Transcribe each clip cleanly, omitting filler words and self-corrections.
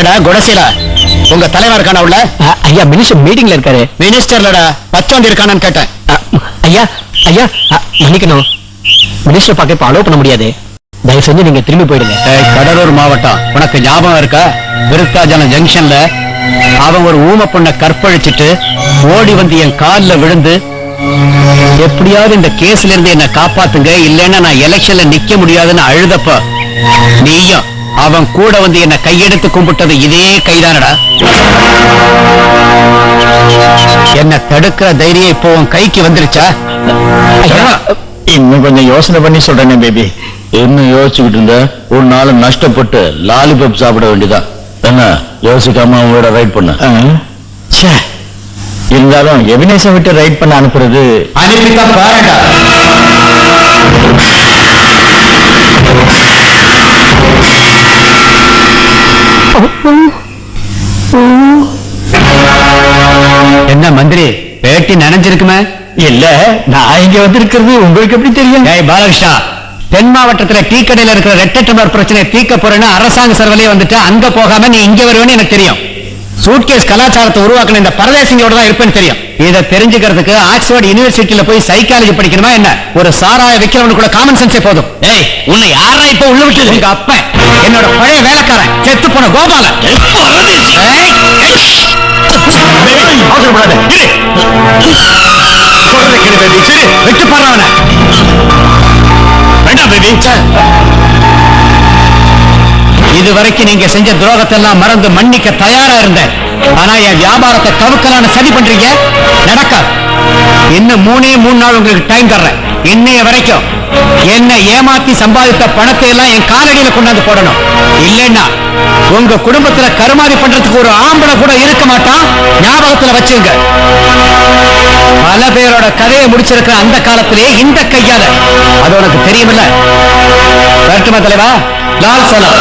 என்னடா குணசீலா, உங்க தலைவர் இருக்கான உள்ள? ஐயா மினிஸ்டர் மீட்டிங்ல இருக்காரு. மினிஸ்டர்லடா பச்சோந்தி இருக்கானு கேட்டேன். ஐயா ஐயா மன்னிக்கணும், மினிஸ்டர் பார்க்க இப்ப அலோவ் பண்ண முடியாது. தயவு செஞ்சு நீங்க திரும்பி போயிடுங்க. கடலூர் மாவட்டம், உனக்கு ஞாபகம் இருக்கா? விருத்தாஜலம் ஜங்ஷன்ல அவன் ஒரு ஊம பொண்ணை கற்பழிச்சிட்டு ஓடி வந்து என் கால்ல விழுந்து, எப்படியாவது இந்த கேஸ்ல இருந்து என்ன காப்பாத்துங்க, இல்லைன்னா நான் எலெக்ஷன்ல நிக்க முடியாதுன்னு அழுதப்ப நீயும் அவன் கூட வந்து என்ன கையெடுத்து கும்பிட்டது இதே கைதானடா. என்ன தடுக்கிற தைரியம் இப்போ உன் கைக்கு வந்துருச்சா? இன்னும் கொஞ்சம் யோசனை பண்ணி சொல்றேனே பேபி. இன்னும் யோசிச்சுக்கிட்டு இருந்த ஒரு நாள் நஷ்டப்பட்டு லாலிபப் சாப்பிட வேண்டியதான். என்ன யோசிக்காம அவங்களோட ரைட் பண்ண. இருந்தாலும் எவினேஷன் விட்டு ரைட் பண்ண அனுப்புறது அனுப்பித்தான் பாருடா. என்ன மந்திரி, பேட்டி நனைஞ்சிருக்குமே? இல்ல, நான் இங்க வந்திருக்கிறது உங்களுக்கு எப்படி தெரியும்? பாலகிருஷ்ணா, தென் மாவட்டத்துல டீ கடையில இருக்கிற ரெட்டை டம்ளர் பிரச்சனை தீர்க்க போறேன்னு அரசாங்க சர்வலே வந்துட்டு அங்க போகாம நீ இங்க வருவேன்னு எனக்கு தெரியும். சூட்கேஸ் கலாச்சாரத்தை உருவாக்கின இந்த பரதேசிங்களோட தான் இருப்பேன்னு தெரியும். இதை தெரிஞ்சுக்கிறதுக்கு ஆக்ஸ்போர்ட் யூனிவர்சிட்டியில போய் சைக்காலஜி படிக்கணுமா என்ன? ஒரு சாராய விக்கிறவனு கூட காமன் சென்ஸே போதும். ஏய், உன்னை யாரா இப்ப உள்ள விட்டது? உங்க அப்ப என்னோட பழைய வேலைக்காரன் செத்து போன கோபால. வெட்டு போறவன வேண்டாம் பேபி. இதுவரைக்கும் நீங்க செஞ்ச துரோகத்தை எல்லாம் மறந்து மன்னிக்க தயாரா இருந்தேன். ஆனா என் வியாபாரத்தை கவுக்கலான்னு சதி பண்றீங்க. நடக்காது. இன்னும் 3 நாள் உங்களுக்கு டைம் தர்றேன். இன்னைய வரைக்கும் என்ன ஏமாத்தி சம்பாதித்த பணத்தை எல்லாம் என் காலடியில கொண்டாந்து போடணும். இல்லைன்னா உங்க குடும்பத்துல கருமாதி பண்றதுக்கு ஒரு ஆம்பளை கூட இருக்க மாட்டான். ஞாபகத்துல வச்சுங்க. பல பேரோட கதையை முடிச்சிருக்கிற அந்த காலத்திலே இந்த கையால அது உனக்கு தெரியுமில்ல? வரட்டுமா தலைவா? லால் சலாம்.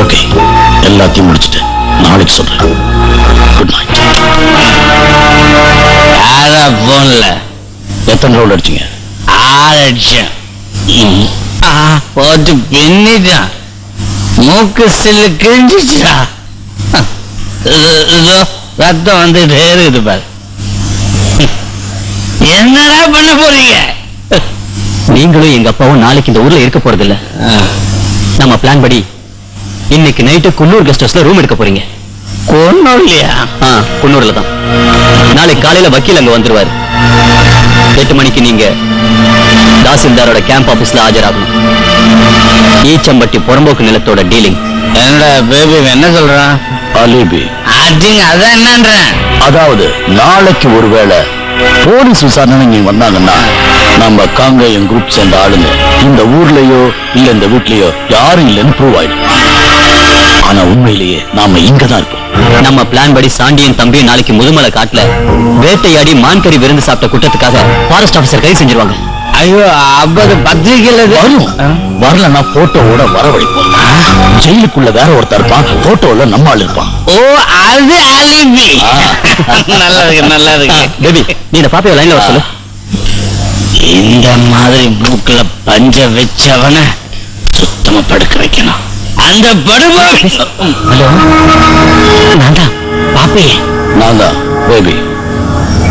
ஓகே, எல்லாத்தையும் முடிச்சுட்டு நாளைக்கு சொல்றேன். Good night. யாரா போன்ல எத்தனை ரவுண்ட் அடிச்சீங்க? 6 அடிச்சேன். போட்டு பின்னிட்டான். மூக்கு சில்லு கிழிஞ்சிச்சா. ரத்தம் வந்து இருக்குது பாரு. என்னடா பண்ண போறீங்க? நீங்களும் எங்க அப்பாவும் நாளைக்கு இந்த ஊர்ல இருக்க போறது இல்ல. நம்ம பிளான் படி இன்னைக்கு நைட்டு குன்னூர் கெஸ்ட் ஹவுஸ்ல ரூம் எடுக்க போறீங்க. குன்னூர்லயா? குன்னூர்ல தான். நாளைக்கு காலையில வக்கீல் அங்க வந்துருவாரு. 8 மணிக்கு நீங்க தாசில்தாரோட கேம்ப் ஆபீஸ்ல ஆஜராகணும். ஈச்சம்பட்டி புறம்போக்கு நிலத்தோட டீலிங். என்னடா பேபி என்ன சொல்றான்? அலிபி. அதான் என்னன்றேன். அதாவது நாளைக்கு ஒருவேளை போலீஸ் விசாரணை நீங்க வந்தாங்கன்னா நம்ம காங்கேயம் குரூப் சேர்ந்த ஆளுங்க இந்த ஊர்லயோ இல்ல இந்த வீட்லயோ யாரும் இல்லைன்னு ப்ரூவ் ஆயிடும். ஆனா உண்மையிலேயே நாம இங்கதான் இருப்போம். நம்ம பிளான் படி சாண்டியன் தம்பி நாளைக்கு முதுமலை காட்டுல வேட்டையாடி மான்கறி விருந்து சாப்பிட்ட குற்றத்துக்காக ஃபாரஸ்ட் ஆபீசர் கைது செஞ்சிருவாங்க. ஐயோ, அப்பது பத்திரிகையில வரும். வரலன்னா போட்டோவோட வரவழைப்போம். ஜெயிலுக்குள்ள வேற ஒருத்தர் இருப்பான், போட்டோல நம்ம ஆள் இருப்பான். ஓ, அது அலிபி. நல்லா இருக்கு, நல்லா இருக்கு. பேபி, நீ இந்த பாப்பைய லைன்ல வர சொல்லு. இந்த மாதிரி மூக்குல பஞ்ச வச்சவன சுத்தமா படுக்க வைக்கணும். அந்த படுபாவி. ஹலோ, நான் தான் பாப்பையே. நான் தான் பேபி.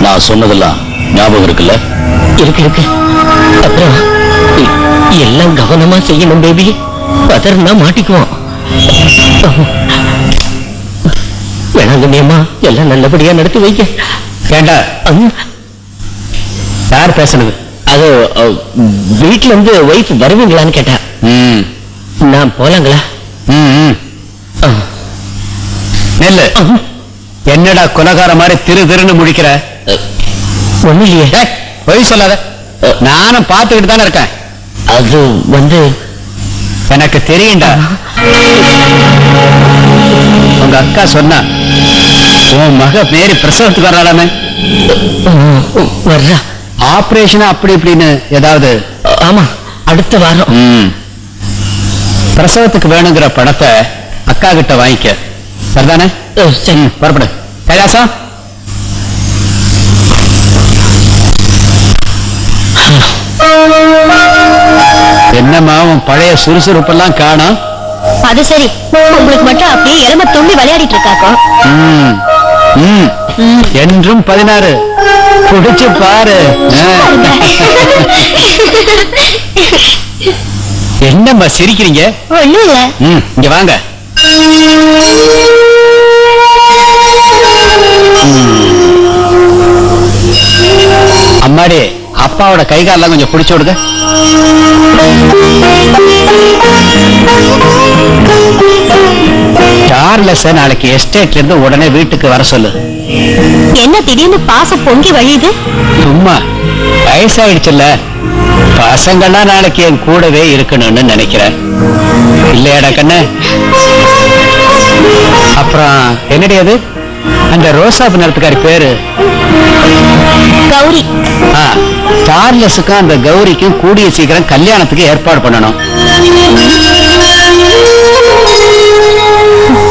நான் சொன்னதெல்லாம் ஞாபகம் இருக்குல்ல? இருக்கு. அப்புறம் எல்லாம் கவனமா செய்யணும் பேபி. பதர்னா மாட்டிக்குவோம். வேணாங்கம்மா, எல்லாம் நல்லபடியா நடத்தி வைக்க. ஏண்டா யார் பேசுனது? அது வீட்டுல இருந்து ஒய்ஃப் வருவீங்களான்னு கேட்டா. நான் போலாங்களா? நெல்லு. என்னடா கொலகார மாதிரி திருன்னு முடிக்கிற? ஒண்ணு இல்லையே. பொய் சொல்லாத. நானும் பார்த்துக்கிட்டு தானே இருக்கேன். அது வந்து எனக்கு தெரியும்டா. உங்க அக்கா சொன்னா உன் மக மேரி பிரசவத்துக்கு வர்றாளாமே. வர்றா. ஆபரேஷன் அப்படி இப்படின்னு ஏதாவது? ஆமா, அடுத்த வாரம். பிரசவத்துக்கு வேணுங்கிற பணத்தை அக்கா கிட்ட வாங்கிக்க சரிதானே? சரி. புறப்படு. கைலாசம், என்னம்மா உன் பழைய சுறுசுறுப்பெல்லாம் காணோம்? அது சரி, உங்களுக்கு மட்டும் அப்படியே எலும்ப துள்ளி விளையாடிட்டு இருக்காக்கோ. என்றும் 16 குடிச்சு பாரு. என்னம்மா சிரிக்கிறீங்க? ஒண்ணும் இல்ல. இங்க வாங்க. அம்மாடி, அப்பாவோட கை காலெல்லாம் கொஞ்சம் பிடிச்சு விடுங்க. சார்லஸ் நாளைக்கு எஸ்டேட்ல இருந்து உடனே வீட்டுக்கு வர சொல்லு. என்ன திடீர்னு பாசம் பொங்கி வழியுது? சும்மா வயசாயிடுச்சுல்ல, பசங்கள்லாம் நாளைக்கு என் கூடவே இருக்கணும்னு நினைக்கிறேன். இல்லையாடா கண்ணு? அப்புறம் என்னடி அது அந்த ரோசாப்பு நிறத்துக்காரி பேரு? கௌரி. சார்லஸுக்கும் அந்த கௌரிக்கும் கூடிய சீக்கிரம் கல்யாணத்துக்கு ஏற்பாடு பண்ணணும்.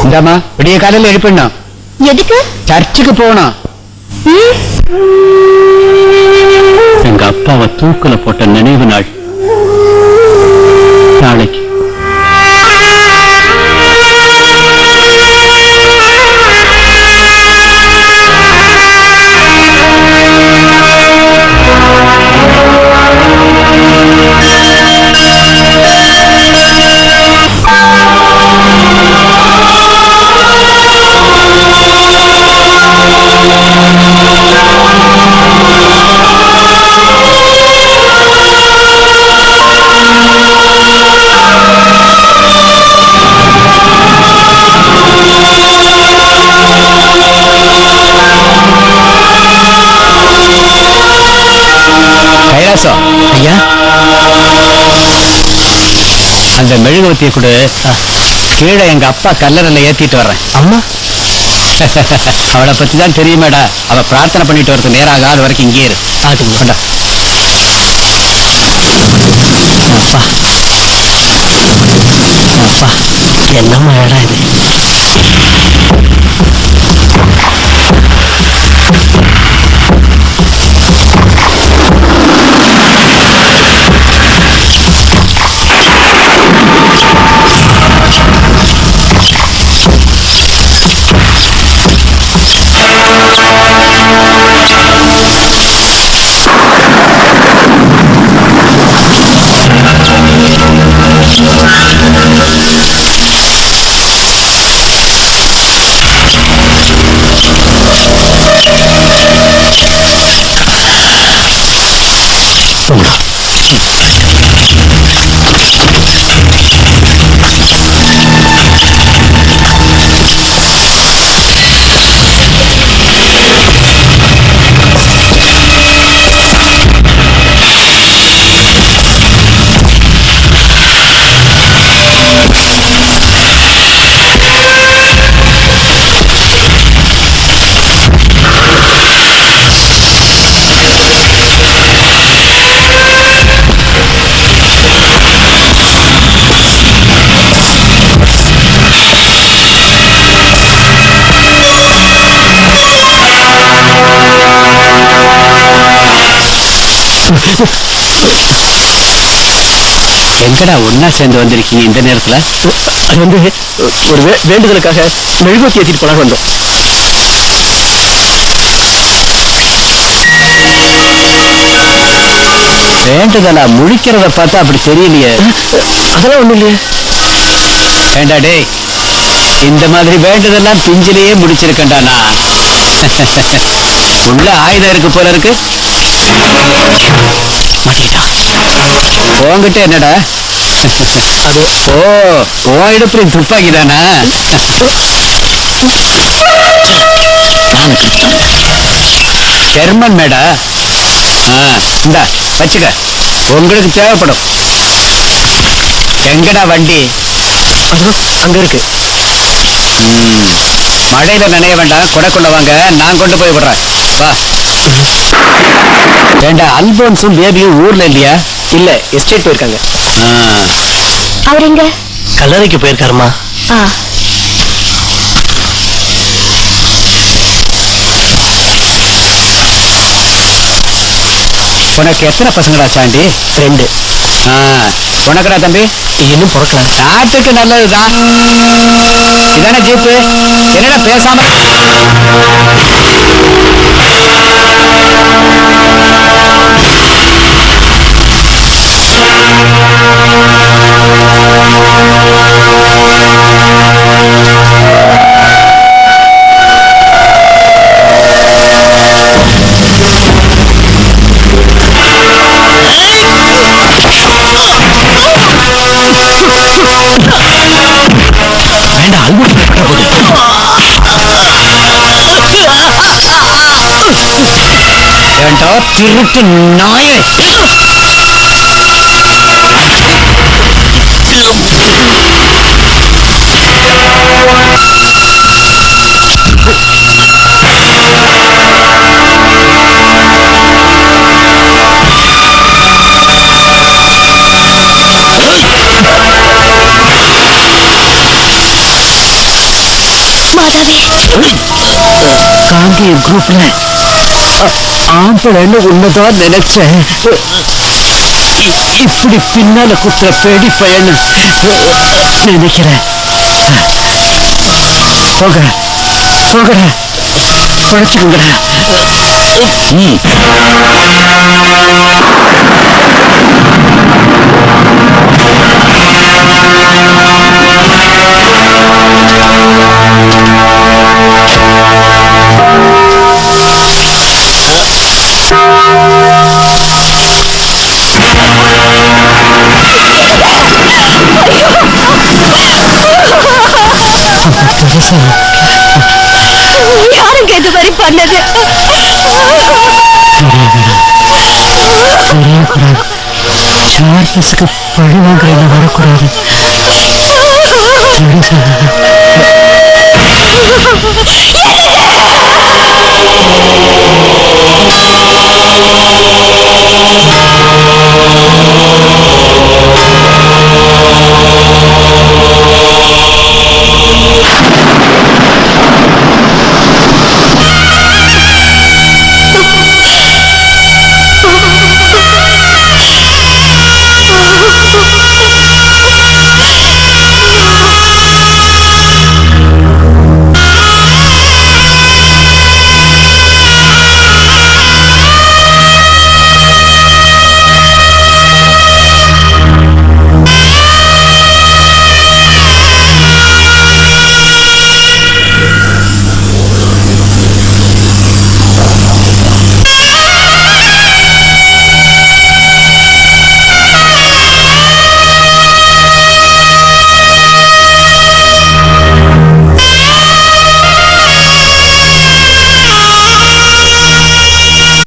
இந்தாமா, விடிய காலையில் எழுப்பிடணும். எதுக்கு? சர்ச்சுக்கு போகணும். எங்க அப்பாவை தூக்குல போட்ட நினைவு நாள் நாளைக்கு. கைலாசம் ஐயா, அந்த மெழுகுவத்தியை கொடு. கீழே எங்க அப்பா கல்லறையில ஏத்திட்டு வர்றேன். அம்மா அவளை பத்தி தான் தெரியுமேடா. அவ பிரார்த்தனை பண்ணிட்டு வரது நேராக அது வரைக்கும் இங்கே இரு. ஆகுங்க. அப்பா அப்பா, என்னம்மா இடம் இது? எங்கடா ஒன்னா சேர்ந்து வந்திருக்கீங்க இந்த நேரத்துல? அது வந்து ஒரு வேண்டுதலுக்காக மெழுகுவத்தி ஏத்திட்டு போலாம் வந்தோம். வேண்டுதலா? முழிக்கிறத பார்த்தா அப்படி தெரியலையே. அதெல்லாம் ஒண்ணும் இல்லையே. வேண்டா டேய், இந்த மாதிரி வேண்டுதெல்லாம் பிஞ்சிலேயே முடிச்சிருக்கேன்டா நான். உள்ள ஆயுதம் இருக்கு போல இருக்கு. மாட்டிக்கிட்டா. உன்கிட்ட என்னடா? அது ஓ இடுப்புல துப்பாக்கி தானா? ஜெர்மன் மேடா. இந்தா வச்சுக்க, உங்களுக்கு தேவைப்படும். எங்கடா வண்டி? அங்க இருக்கு. மழையில நனைய வேண்டாம், கொடைக்குள்ள வாங்க, நான் கொண்டு போய் விடுறேன். வா. ஏண்டா, அல்போன்ஸும் பேபியும் ஊர்ல இல்லையா? இல்ல, எஸ்டேட் போயிருக்காங்க. அவர் எங்க? கல்லறைக்கு போயிருக்காருமா. உனக்கு எத்தனை பசங்களா சாண்டி? 2. உனக்குடா தம்பி? இன்னும் பிறக்கல. நாட்டுக்கு நல்லதுதான். இதானே ஜீப்பு? என்னடா பேசாம வேண்டாம், அல்பம் போகுது. ஏண்டா திருட்டு நாயே! காங்கிய குரூப்ல ஆம்பளைன்னு உன்னதான் நினைச்சேன். இப்படி பின்னால குத்துற பேடி பையன்னு நினைக்கிறேன். போக போகடா, குழைச்சுக்கோங்கடா. யாருங்க இது மாதிரி பண்ணது? தெரியக்கூடாது. சார்லஸுக்கு பழி வாங்குறதுல வரக்கூடாது.